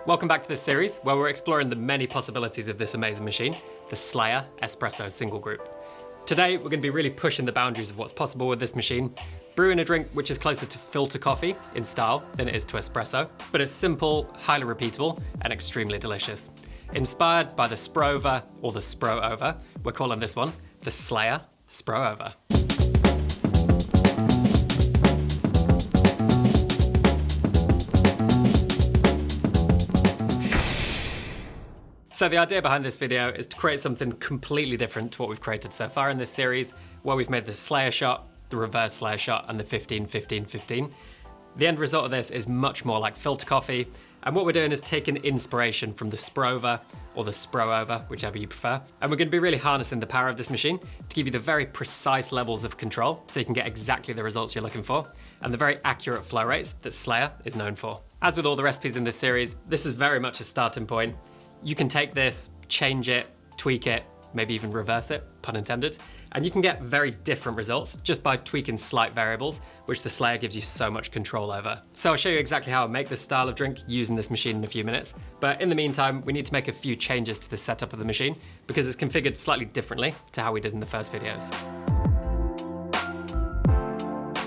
Welcome back to this series where we're exploring the many possibilities of this amazing machine, the SLAYER Espresso Single Group. Today we're going to be really pushing the boundaries of what's possible with this machine, brewing a drink which is closer to filter coffee in style than it is to espresso, but it's simple, highly repeatable and extremely delicious. Inspired by the Spro-Over or the Spro-Over, we're calling this one the SLAYER Spro-Over. So the idea behind this video is to create something completely different to what we've created so far in this series, where we've made the SLAYER shot, the reverse SLAYER shot, and the 15-15-15. The end result of this is much more like filter coffee, and what we're doing is taking inspiration from the Spro-Over or the Spro-Over, whichever you prefer, and we're going to be really harnessing the power of this machine to give you the very precise levels of control so you can get exactly the results you're looking for, and the very accurate flow rates that SLAYER is known for. As with all the recipes in this series, this is very much a starting point. You can take this, change it, tweak it, maybe even reverse it, pun intended, and you can get very different results just by tweaking slight variables, which the SLAYER gives you so much control over. So I'll show you exactly how I make this style of drink using this machine in a few minutes, but in the meantime, we need to make a few changes to the setup of the machine because it's configured slightly differently to how we did in the first videos.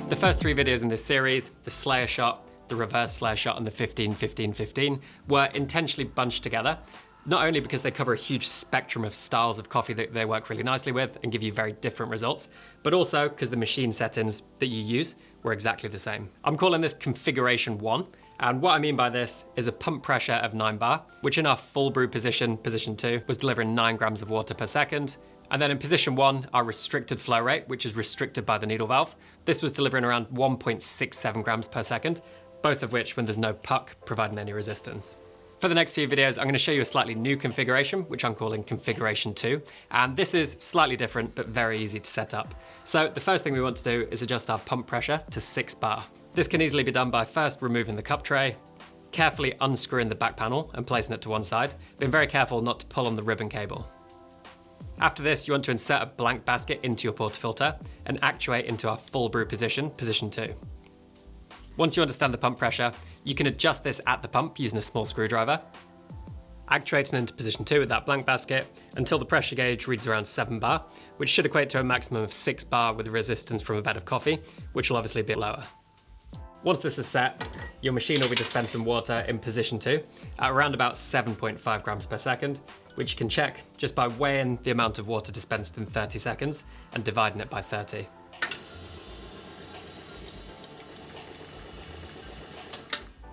The first three videos in this series, the SLAYER shot, the reverse SLAYER shot and the 15-15-15 were intentionally bunched together, not only because they cover a huge spectrum of styles of coffee that they work really nicely with and give you very different results, but also because the machine settings that you use were exactly the same. I'm calling this configuration 1, and what I mean by this is a pump pressure of 9 bar, which in our full brew position 2, was delivering 9 grams of water per second. And then in position 1, our restricted flow rate, which is restricted by the needle valve, this was delivering around 1.67 grams per second, both of which when there's no puck providing any resistance. For the next few videos, I'm going to show you a slightly new configuration, which I'm calling configuration 2. And this is slightly different, but very easy to set up. So the first thing we want to do is adjust our pump pressure to 6 bar. This can easily be done by first removing the cup tray, carefully unscrewing the back panel and placing it to one side, being very careful not to pull on the ribbon cable. After this, you want to insert a blank basket into your portafilter and actuate into our full brew position, position 2. Once you understand the pump pressure, you can adjust this at the pump using a small screwdriver, actuating into position 2 with that blank basket until the pressure gauge reads around 7 bar, which should equate to a maximum of 6 bar with resistance from a bed of coffee, which will obviously be lower. Once this is set, your machine will be dispensing water in position 2 at around about 7.5 grams per second, which you can check just by weighing the amount of water dispensed in 30 seconds and dividing it by 30.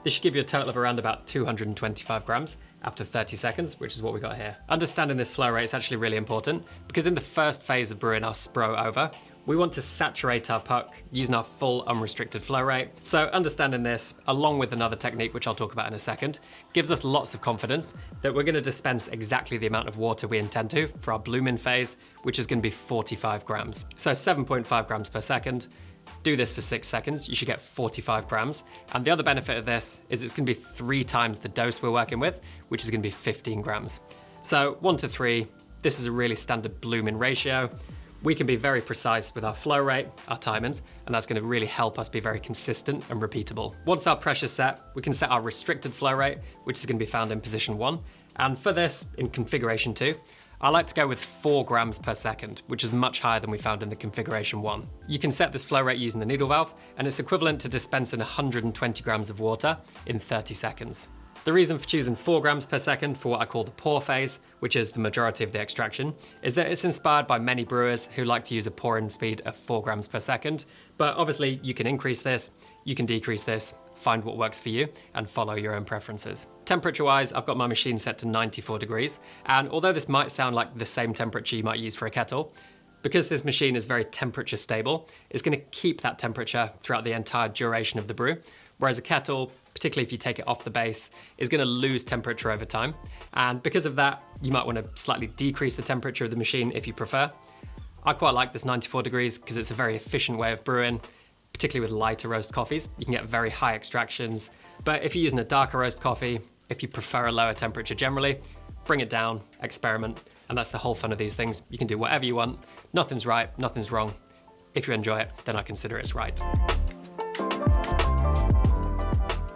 This should give you a total of around about 225 grams after 30 seconds, which is what we got here. Understanding this flow rate is actually really important because in the first phase of brewing our Spro-Over, we want to saturate our puck using our full unrestricted flow rate. So understanding this, along with another technique, which I'll talk about in a second, gives us lots of confidence that we're going to dispense exactly the amount of water we intend to for our blooming phase, which is going to be 45 grams. So 7.5 grams per second. Do this for 6 seconds, you should get 45 grams. And the other benefit of this is it's going to be 3 times the dose we're working with, which is going to be 15 grams. So 1 to 3, this is a really standard blooming ratio. We can be very precise with our flow rate, our timings, and that's going to really help us be very consistent and repeatable. Once our pressure's set, we can set our restricted flow rate, which is going to be found in position 1. And for this, in configuration 2, I like to go with 4 grams per second, which is much higher than we found in the configuration 1. You can set this flow rate using the needle valve, and it's equivalent to dispensing 120 grams of water in 30 seconds. The reason for choosing 4 grams per second for what I call the pour phase, which is the majority of the extraction, is that it's inspired by many brewers who like to use a pouring speed of 4 grams per second. But obviously you can increase this, you can decrease this, find what works for you and follow your own preferences. Temperature-wise, I've got my machine set to 94 degrees. And although this might sound like the same temperature you might use for a kettle, because this machine is very temperature stable, it's going to keep that temperature throughout the entire duration of the brew. Whereas a kettle, particularly if you take it off the base, is going to lose temperature over time. And because of that, you might want to slightly decrease the temperature of the machine if you prefer. I quite like this 94 degrees because it's a very efficient way of brewing, particularly with lighter roast coffees. You can get very high extractions. But if you're using a darker roast coffee, if you prefer a lower temperature generally, bring it down, experiment. And that's the whole fun of these things. You can do whatever you want. Nothing's right, nothing's wrong. If you enjoy it, then I consider it's right.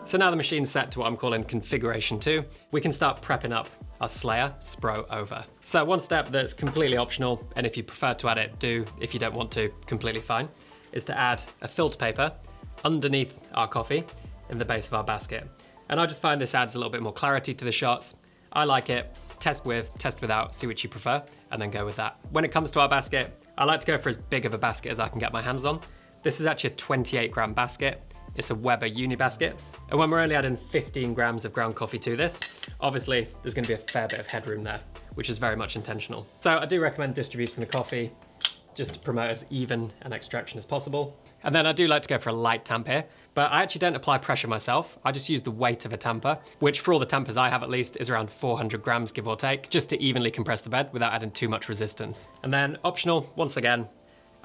So now the machine's set to what I'm calling configuration 2, we can start prepping up our SLAYER Spro-Over. So one step that's completely optional, and if you prefer to add it, do. If you don't want to, completely fine, is to add a filter paper underneath our coffee in the base of our basket. And I just find this adds a little bit more clarity to the shots. I like it. Test with, test without, see which you prefer, and then go with that. When it comes to our basket, I like to go for as big of a basket as I can get my hands on. This is actually a 28 gram basket. It's a Weber uni basket. And when we're only adding 15 grams of ground coffee to this, obviously there's gonna be a fair bit of headroom there, which is very much intentional. So I do recommend distributing the coffee just to promote as even an extraction as possible. And then I do like to go for a light tamp here, but I actually don't apply pressure myself. I just use the weight of a tamper, which for all the tampers I have at least is around 400 grams, give or take, just to evenly compress the bed without adding too much resistance. And then optional, once again,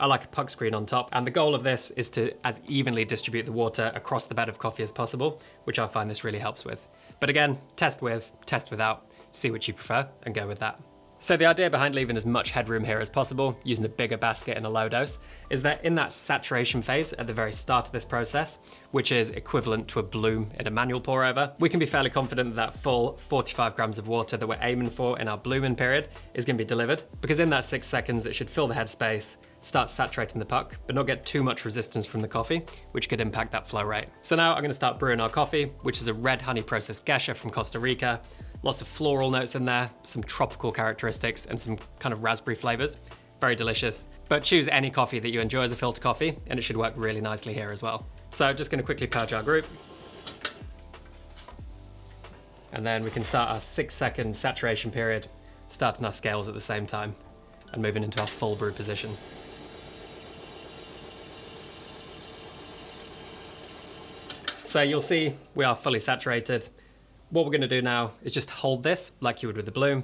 I like a puck screen on top, and the goal of this is to as evenly distribute the water across the bed of coffee as possible, which I find this really helps with. But again, test with, test without, see what you prefer, and go with that. So the idea behind leaving as much headroom here as possible, using a bigger basket and a low dose, is that in that saturation phase at the very start of this process, which is equivalent to a bloom in a manual pour over, we can be fairly confident that full 45 grams of water that we're aiming for in our blooming period is going to be delivered, because in that 6 seconds it should fill the headspace, start saturating the puck, but not get too much resistance from the coffee, which could impact that flow rate. So now I'm going to start brewing our coffee, which is a red honey processed geisha from Costa Rica. Lots of floral notes in there, some tropical characteristics, and some kind of raspberry flavors. Very delicious. But choose any coffee that you enjoy as a filter coffee, and it should work really nicely here as well. So just going to quickly purge our group. And then we can start our 6 second saturation period, starting our scales at the same time, and moving into our full brew position. So you'll see we are fully saturated. What we're going to do now is just hold this like you would with the bloom.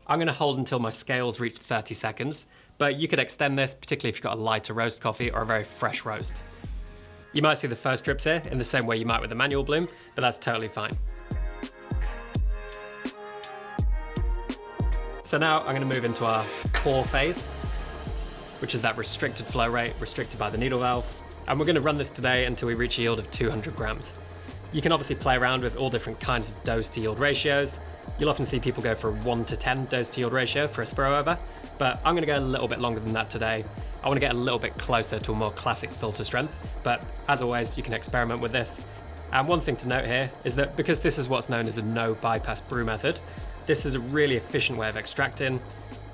I'm going to hold until my scales reach 30 seconds, but you could extend this, particularly if you've got a lighter roast coffee or a very fresh roast. You might see the first drips here in the same way you might with a manual bloom, but that's totally fine. So now I'm going to move into our pour phase, which is that restricted flow rate, restricted by the needle valve. And we're going to run this today until we reach a yield of 200 grams. You can obviously play around with all different kinds of dose to yield ratios. You'll often see people go for a 1 to 10 dose to yield ratio for a Spro-Over, but I'm going to go a little bit longer than that today. I want to get a little bit closer to a more classic filter strength, but as always, you can experiment with this. And one thing to note here is that because this is what's known as a no bypass brew method, this is a really efficient way of extracting.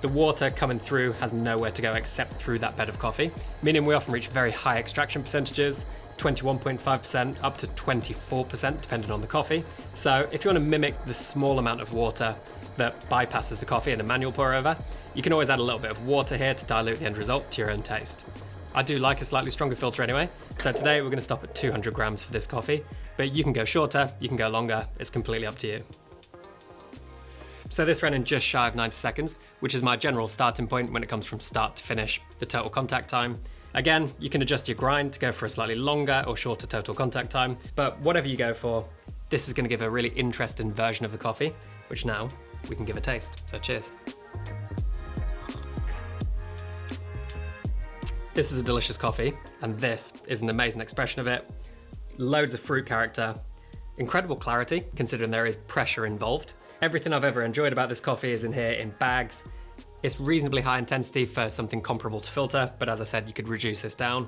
The water coming through has nowhere to go except through that bed of coffee, meaning we often reach very high extraction percentages, 21.5% up to 24% depending on the coffee. So if you want to mimic the small amount of water that bypasses the coffee in a manual pour over, you can always add a little bit of water here to dilute the end result to your own taste. I do like a slightly stronger filter anyway, so today we're going to stop at 200 grams for this coffee, but you can go shorter, you can go longer, it's completely up to you. So this ran in just shy of 90 seconds, which is my general starting point when it comes from start to finish, the total contact time. Again, you can adjust your grind to go for a slightly longer or shorter total contact time, but whatever you go for, this is going to give a really interesting version of the coffee, which now we can give a taste. So cheers. This is a delicious coffee, and this is an amazing expression of it. Loads of fruit character, incredible clarity, considering there is pressure involved. Everything I've ever enjoyed about this coffee is in here in bags. It's reasonably high intensity for something comparable to filter, but as I said, you could reduce this down.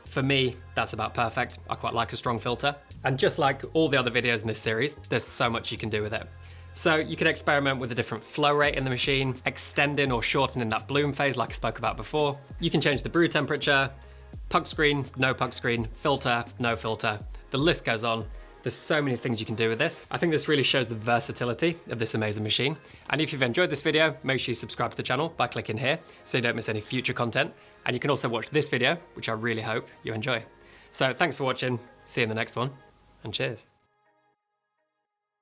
For me, that's about perfect. I quite like a strong filter. And just like all the other videos in this series, there's so much you can do with it. So you could experiment with a different flow rate in the machine, extending or shortening that bloom phase like I spoke about before. You can change the brew temperature, puck screen, no puck screen, filter, no filter. The list goes on. There's so many things you can do with this. I think this really shows the versatility of this amazing machine. And if you've enjoyed this video, make sure you subscribe to the channel by clicking here so you don't miss any future content. And you can also watch this video, which I really hope you enjoy. So thanks for watching, see you in the next one, and cheers.